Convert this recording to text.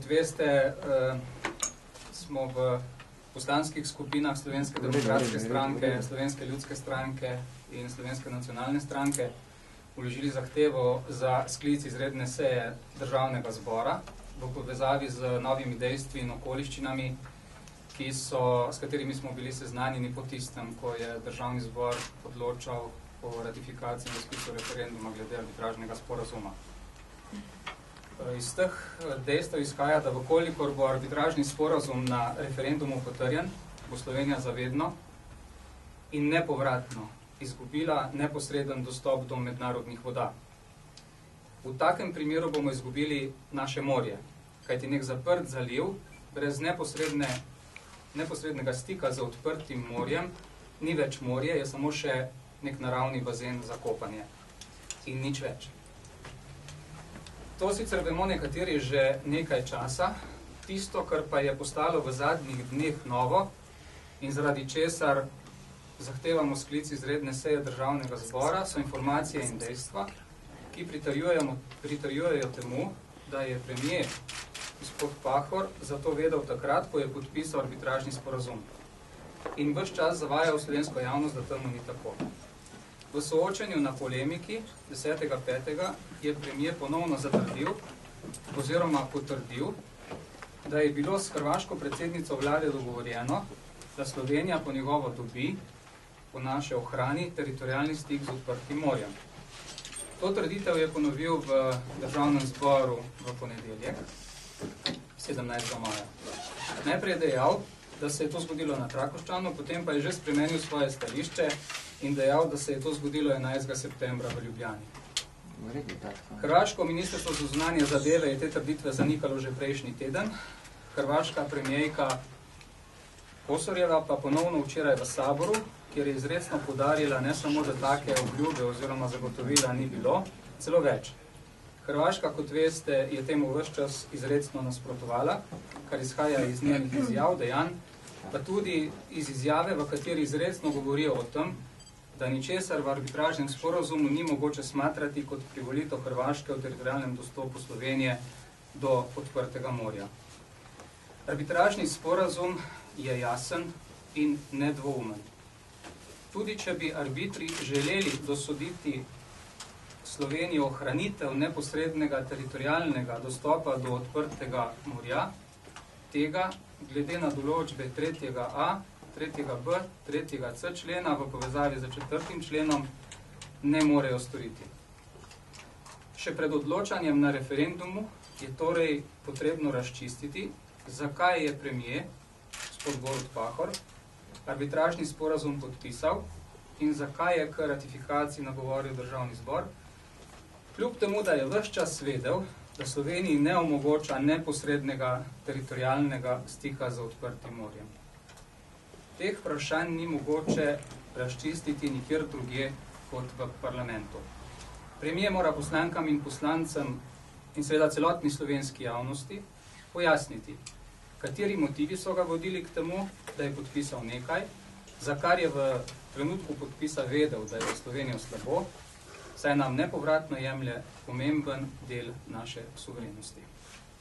Kot veste, smo v poslanskih skupinah Slovenske demokratske stranke, Slovenske ljudske stranke in Slovenske nacionalne stranke vložili zahtevo za sklic izredne seje Državnega zbora v povezavi z novimi dejstvi in okoliščinami, s katerimi smo bili seznanjeni po tistem, ko je Državni zbor odločal o ratifikaciji in razpisu referenduma glede arbitražnega sporazuma. Iz teh dejstev izhaja, da vkolikor bo arbitražni sporazum na referendumu potrjen, bo Slovenija zavedno in nepovratno izgubila neposreden dostop do mednarodnih voda. V takem primeru bomo izgubili naše morje, kajti nek zaprt zaliv brez neposrednega stika z odprtim morjem ni več morje, je samo še nek naravni bazen za kopanje in nič več. To sicer vemo nekateri že nekaj časa, tisto, kar pa je postalo v zadnjih dneh novo in zaradi česar zahtevamo sklic izredne seje Državnega zbora, so informacije in dejstva, ki pritrjujejo temu, da je premier gospod Pahor zato vedel takrat, ko je podpisal arbitražni sporazum. In ves čas zavajal slovensko javnost, da temu ni tako. V soočenju na polemiki 10.5. je premier ponovno zatrdil oziroma potrdil, da je bilo s hrvaško predsednico vlade dogovorjeno, da Slovenija po njegovo dobi, po naše ohrani, teritorijalni stik z odprtim morjem. To trditev je ponovil v Državnem zboru v ponedeljek, 17. maja. Najprej je dejal, da se je to zgodilo na Trakoščanu, potem pa je že spremenil svoje stališče in dejal, da se je to zgodilo 11. septembra v Ljubljani. Hrvaško ministrstvo za zunanje zadeve je te trditve zanikalo že prejšnji teden, hrvaška premijerka Kosorjeva pa ponovno včeraj v Saboru, kjer je izrecno poudarila ne samo, da take obljube oziroma zagotovila ni bilo, celo več. Hrvaška, kot veste, je temu ves čas izrecno nasprotovala, kar izhaja iz njenih izjav, dejanj, pa tudi iz izjave, v kateri izrecno govorijo o tem, da ničesar v arbitražnem sporazumu ni mogoče smatrati kot privolitev Hrvaške v teritorijalnem dostopu Slovenije do odprtega morja. Arbitražni sporazum je jasen in nedvoumen. Tudi če bi arbitri želeli dosoditi Slovenijo ohranitev neposrednega teritorijalnega dostopa do odprtega morja, tega, glede na določbe 3.a, 3.b, 3.c člena v povezavi z 4. členom, ne morejo storiti. Še pred odločanjem na referendumu je torej potrebno razčistiti, zakaj je premier, gospod Borut Pahor, arbitražni sporazum podpisal in zakaj je k ratifikaciji nagovoril Državni zbor, kljub temu, da je ves čas vedel, da Sloveniji ne omogoča neposrednega teritorijalnega stika z odprtim morjem. Teh vprašanj ni mogoče razčistiti nikjer drugje kot v parlamentu. Premier mora poslankam in poslancem in seveda celotni slovenski javnosti pojasniti, kateri motivi so ga vodili k temu, da je podpisal nekaj, za kar je v trenutku podpisa vedel, da je v Slovenijo slabo, saj nam nepovratno jemlje pomemben del naše suverenosti.